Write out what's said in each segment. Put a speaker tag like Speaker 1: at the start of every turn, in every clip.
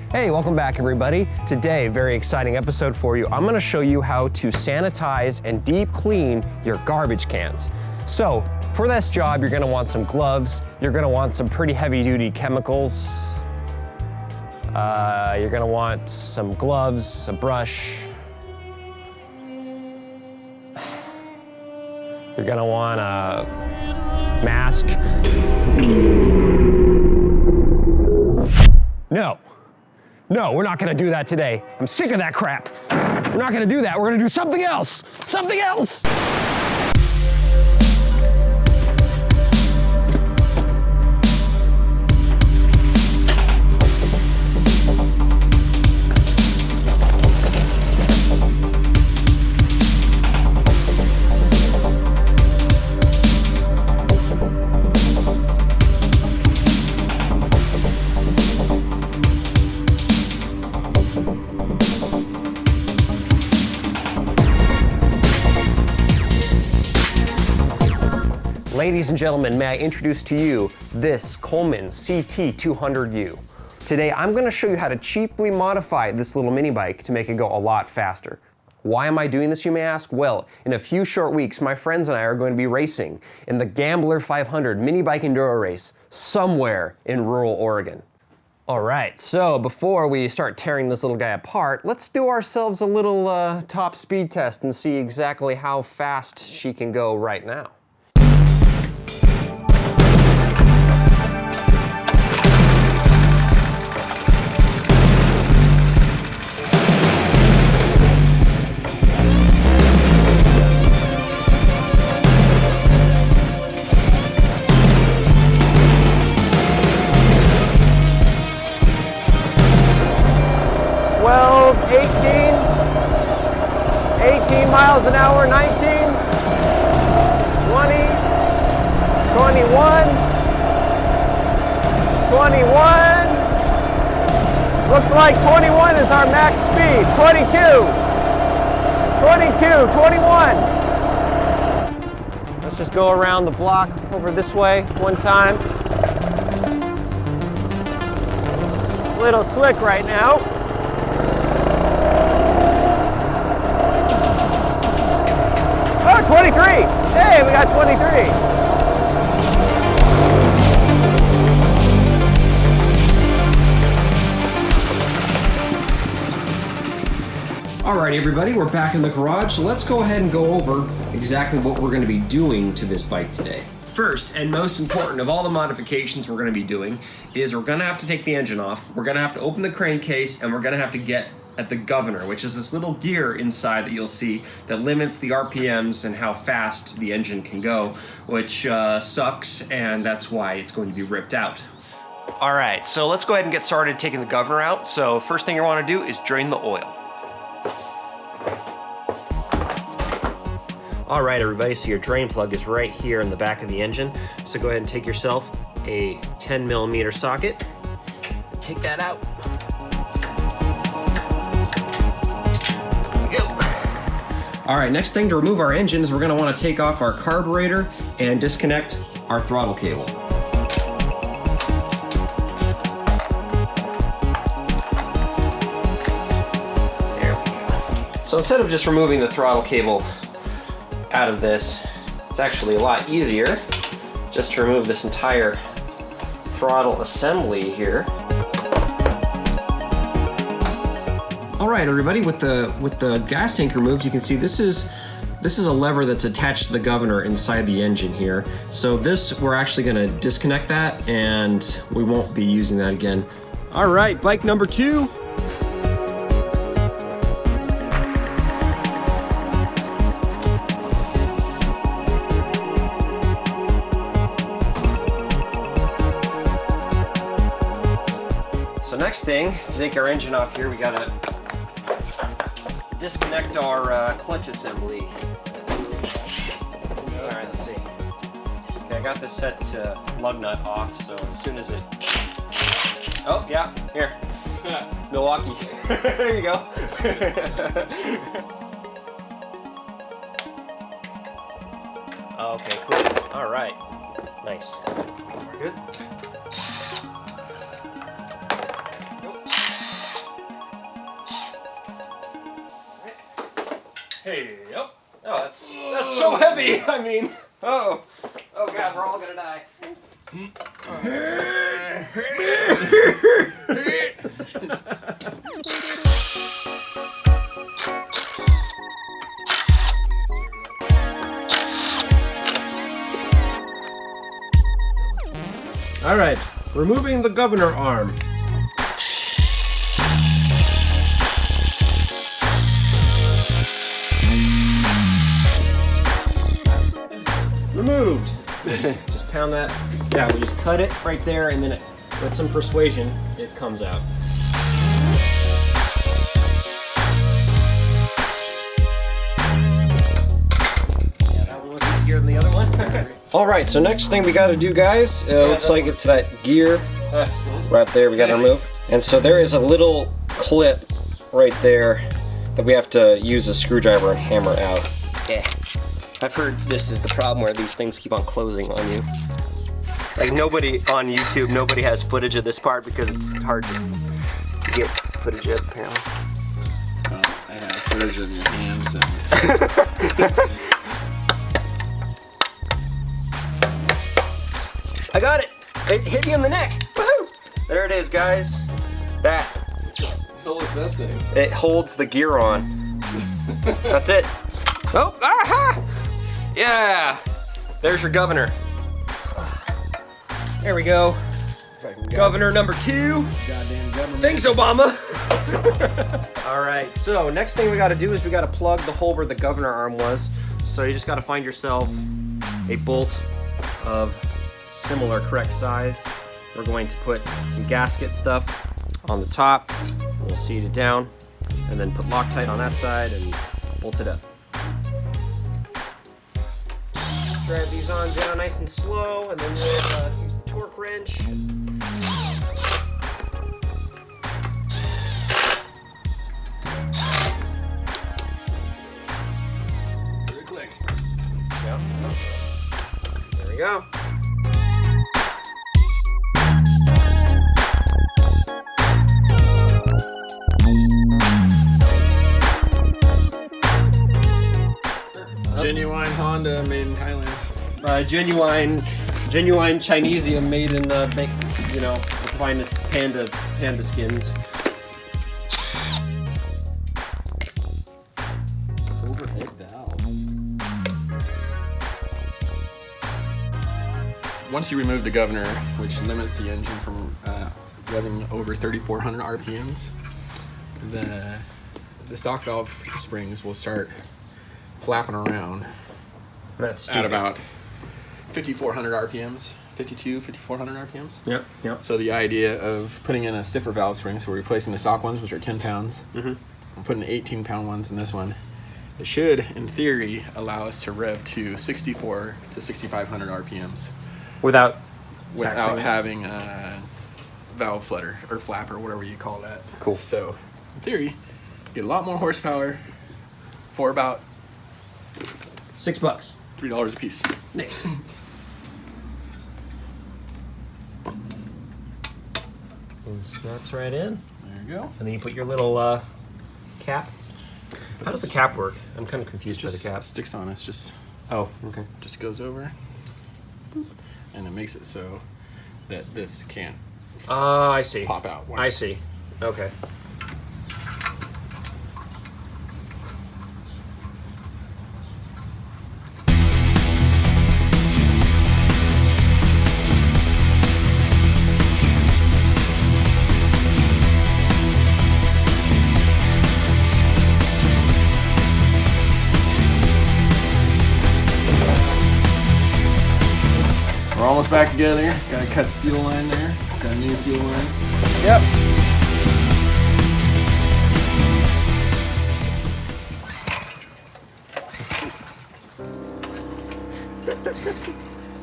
Speaker 1: Hey, welcome back everybody. Today, very exciting episode for you. I'm gonna show you how to sanitize and deep clean your garbage cans. So, for this job, you're gonna want some gloves, you're gonna want some pretty heavy duty chemicals, you're gonna want some gloves, a brush, you're gonna want a mask. No, we're not gonna do that today. I'm sick of that crap. We're not gonna do that. We're gonna do something else. Something else! Ladies and gentlemen, may I introduce to you this Coleman CT200U. Today, I'm gonna show you how to cheaply modify this little mini bike to make it go a lot faster. Why am I doing this, you may ask? Well, in a few short weeks, my friends and I are going to be racing in the Gambler 500 mini bike enduro race somewhere in rural Oregon. All right, so before we start tearing this little guy apart, let's do ourselves a little top speed test and see exactly how fast she can go right now. Miles an hour, 19, 20, 21, looks like 21 is our max speed, 22, 21. Let's just go around the block over this way one time. A little slick right now. Oh, 23! Hey, we got 23! Alright everybody, we're back in the garage, so let's go ahead and go over exactly what we're going to be doing to this bike today. First, and most important of all the modifications we're going to be doing, is we're going to have to take the engine off, we're going to have to open the crankcase, and we're going to have to get at the governor, which is this little gear inside that you'll see that limits the RPMs and how fast the engine can go, which sucks, and that's why it's going to be ripped out. All right, so let's go ahead and get started taking the governor out. So first thing you want to do is drain the oil. All right, everybody, so your drain plug is right here in the back of the engine. So go ahead and take yourself a 10mm socket, and take that out. All right, next thing to remove our engine is we're gonna wanna take off our carburetor and disconnect our throttle cable. There we go. So instead of just removing the throttle cable out of this, it's actually a lot easier just to remove this entire throttle assembly here. All right, everybody, with the gas tank removed, you can see this is a lever that's attached to the governor inside the engine here. So this, we're actually gonna disconnect that and we won't be using that again. All right, bike number 2. So next thing, to take our engine off here, we gotta disconnect our clutch assembly. All right, let's see. Okay, I got this set to lug nut off, so as soon as it... Oh, yeah, here. Milwaukee. There you go. Okay, cool. All right. Nice. We're good. Hey, oh, that's so heavy. I mean, oh God, we're all gonna die. All right, removing the governor arm. Removed. Just pound that. Yeah, we just cut it right there, and then with some persuasion, it comes out. Yeah, that one was easier than the other one. All right, so next thing we got to do, guys, looks like it's that gear right there we got to remove. And so there is a little clip right there that we have to use a screwdriver and hammer out. Yeah. I've heard this is the problem where these things keep on closing on you. Like nobody on YouTube, nobody has footage of this part because it's hard to get footage of, apparently.
Speaker 2: I have footage of your hands and...
Speaker 1: I got it! It hit me in the neck! Woohoo! There it is, guys. That.
Speaker 2: How is that thing?
Speaker 1: It holds the gear on. That's it. Oh, aha! Yeah! There's your governor. There we go. Governor number 2.
Speaker 2: Goddamn government.
Speaker 1: Thanks, Obama! Alright, so next thing we gotta do is we gotta plug the hole where the governor arm was. So you just gotta find yourself a bolt of similar correct size. We're going to put some gasket stuff on the top. We'll seat it down and then put Loctite on that side and bolt it up. Drive these on down nice and slow, and then we'll use the torque wrench.
Speaker 2: Really quick.
Speaker 1: Yep. There we go.
Speaker 2: Genuine Honda made in Thailand.
Speaker 1: Genuine Chinesium made in the finest panda skins. Overhead valve.
Speaker 2: Once you remove the governor, which limits the engine from revving over 3,400 RPMs, the stock valve springs will start flapping around.
Speaker 1: That's stupid.
Speaker 2: At about 5,400 RPMs, 5,400 RPMs.
Speaker 1: Yep.
Speaker 2: So the idea of putting in a stiffer valve spring, so we're replacing the stock ones, which are 10 pounds, and putting 18-pound ones in this one, it should, in theory, allow us to rev to 64 to 6,500 RPMs.
Speaker 1: Without
Speaker 2: having a valve flutter, or flapper, whatever you call that.
Speaker 1: Cool.
Speaker 2: So, in theory, get a lot more horsepower for about
Speaker 1: $6.
Speaker 2: $3 a piece.
Speaker 1: Nice. And snaps right in.
Speaker 2: There you go.
Speaker 1: And then you put your little cap. How does the cap work? I'm kind of confused by the cap.
Speaker 2: Sticks on. It's just
Speaker 1: okay.
Speaker 2: Just goes over, and it makes it so that this can't.
Speaker 1: I see.
Speaker 2: Pop out.
Speaker 1: I see. Okay.
Speaker 2: We're almost back together. Gotta cut the fuel line there. Got a new fuel line.
Speaker 1: Yep.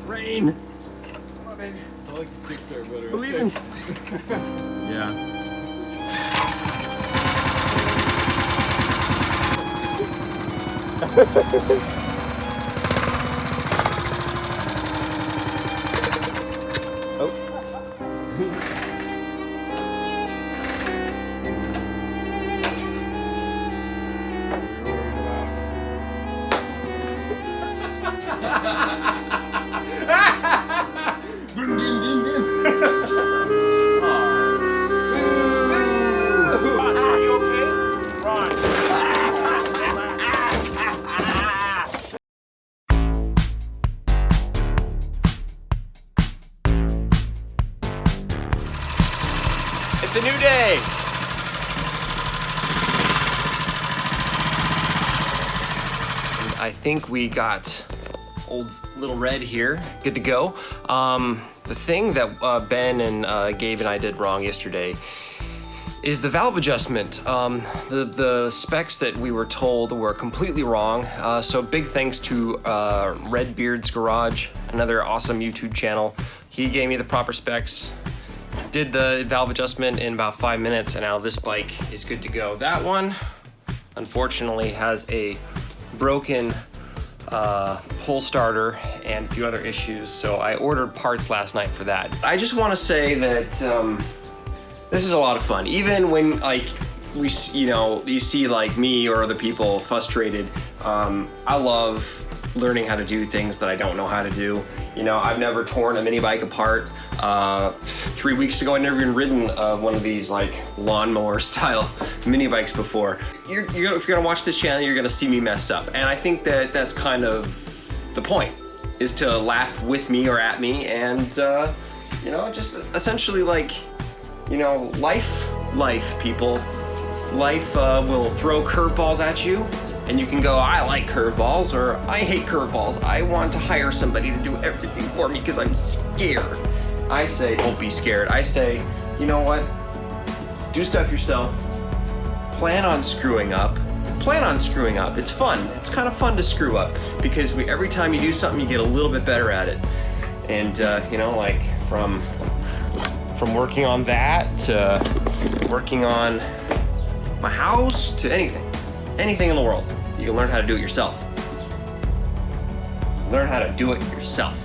Speaker 1: Rain.
Speaker 2: Come on, baby. I like the Kickstarter better.
Speaker 1: Believe in. Yeah. It's a new day. And I think we got old little Red here, good to go. The thing that Ben and Gabe and I did wrong yesterday is the valve adjustment. The specs that we were told were completely wrong. So big thanks to Redbeard's Garage, another awesome YouTube channel. He gave me the proper specs, did the valve adjustment in about 5 minutes, and now this bike is good to go. That one, unfortunately, has a broken pull starter and a few other issues, so I ordered parts last night for that. I just want to say that this is a lot of fun. Even when like you see like me or other people frustrated, I love learning how to do things that I don't know how to do. You know, I've never torn a mini bike apart. 3 weeks ago, I'd never even ridden one of these like lawnmower style mini bikes before. If you're gonna watch this channel, you're gonna see me mess up. And I think that that's kind of the point, is to laugh with me or at me, and you know, just essentially like, you know, life people. Life will throw curveballs at you, and you can go, I like curveballs, or I hate curveballs. I want to hire somebody to do everything for me because I'm scared. I say, don't be scared. I say, you know what? Do stuff yourself. Plan on screwing up. Plan on screwing up. It's fun. It's kind of fun to screw up, because every time you do something, you get a little bit better at it. And you know, like from working on that to working on my house to anything in the world, you can learn how to do it yourself. Learn how to do it yourself.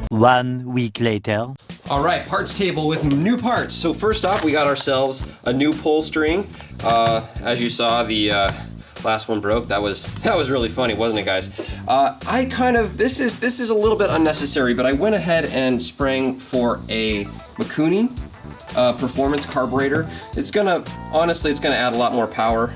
Speaker 3: 1 week later.
Speaker 1: All right, parts table with new parts. So first off, we got ourselves a new pull string. As you saw, the last one broke. That was really funny, wasn't it, guys? This is a little bit unnecessary, but I went ahead and sprang for a Mikuni performance carburetor. Honestly, it's gonna add a lot more power,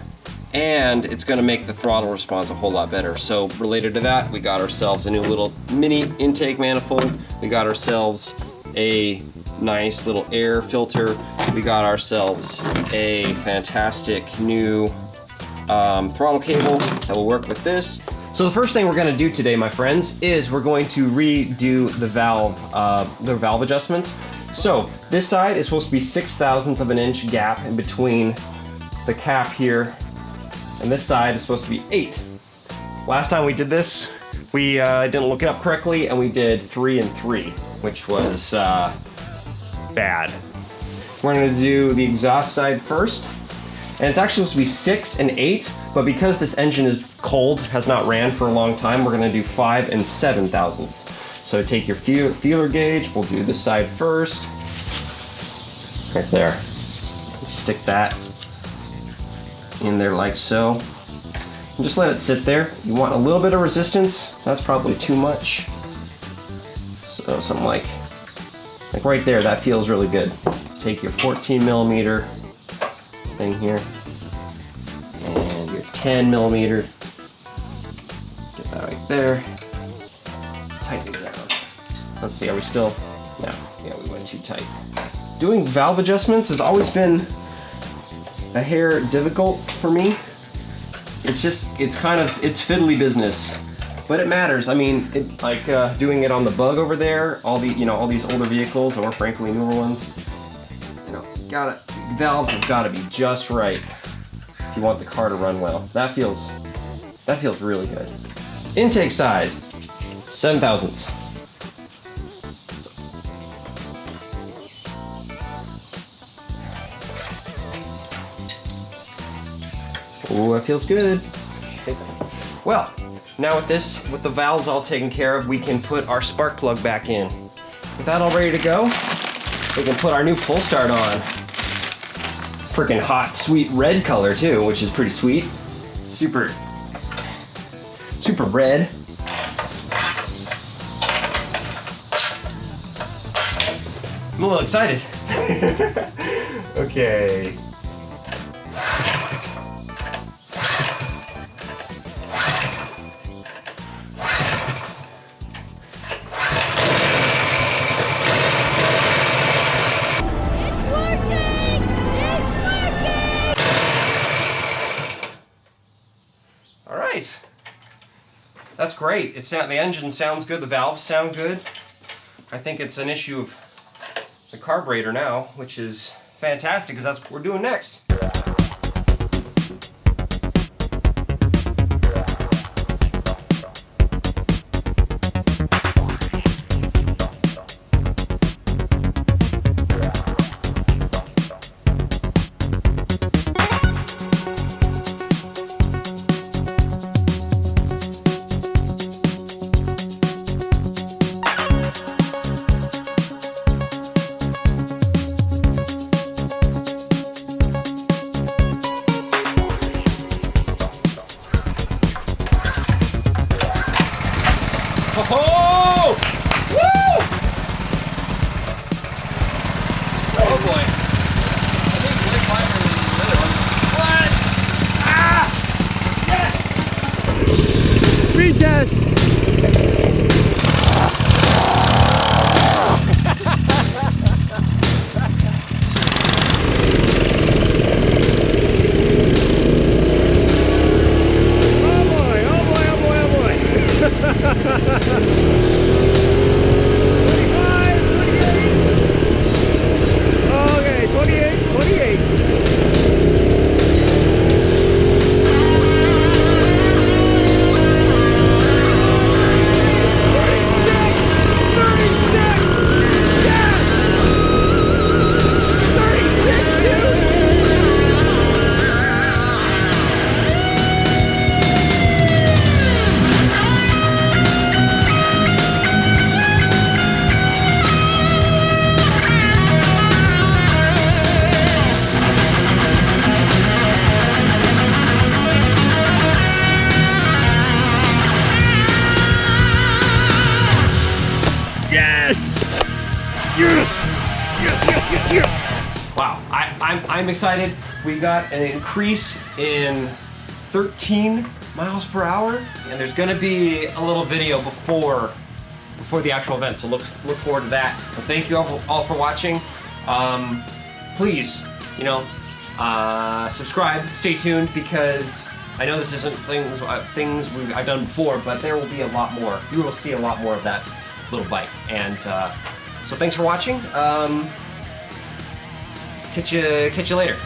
Speaker 1: and it's gonna make the throttle response a whole lot better. So related to that, we got ourselves a new little mini intake manifold. We got ourselves a nice little air filter. We got ourselves a fantastic new throttle cable that will work with this. So the first thing we're gonna do today, my friends, is we're going to redo the valve adjustments. So this side is supposed to be 0.06 of an inch gap in between the cap here, and this side is supposed to be 8. Last time we did this, we didn't look it up correctly, and we did 3 and 3, which was bad. We're gonna do the exhaust side first, and it's actually supposed to be 6 and 8, but because this engine is cold, has not ran for a long time, we're gonna do 5 and 7 thousandths. So take your feeler gauge, we'll do this side first. Right there. Stick that in there like so. And just let it sit there. You want a little bit of resistance, that's probably too much. So something like right there, that feels really good. Take your 14 millimeter thing here, and your 10 millimeter. Get that right there. Tighten it down. Let's see, are we still? No, yeah, we went too tight. Doing valve adjustments has always been a hair difficult for me. It's fiddly business, but it matters. I mean, doing it on the Bug over there, all these older vehicles, or frankly newer ones. You know, valves have got to be just right if you want the car to run well. That feels really good. Intake side, 7 thousandths. Oh, that feels good. Well, now with the valves all taken care of, we can put our spark plug back in. With that all ready to go, we can put our new pull start on. Freaking hot, sweet red color too, which is pretty sweet. Super red. I'm a little excited. Okay.
Speaker 4: It's working!
Speaker 1: That's great. The engine sounds good, the valves sound good. I think it's an issue of the carburetor now, which is fantastic because that's what we're doing next. Oh! Woo! Oh boy. I think it's way quieter than the other one. What? Ah! Yes!
Speaker 4: Speed test!
Speaker 1: Wow, I'm excited. We got an increase in 13 miles per hour, and there's going to be a little video before the actual event, so look forward to that. But thank you all for watching. Please, subscribe, stay tuned, because I know this isn't things I've done before, but there will be a lot more. You will see a lot more of that little bike, and so thanks for watching. Catch you later.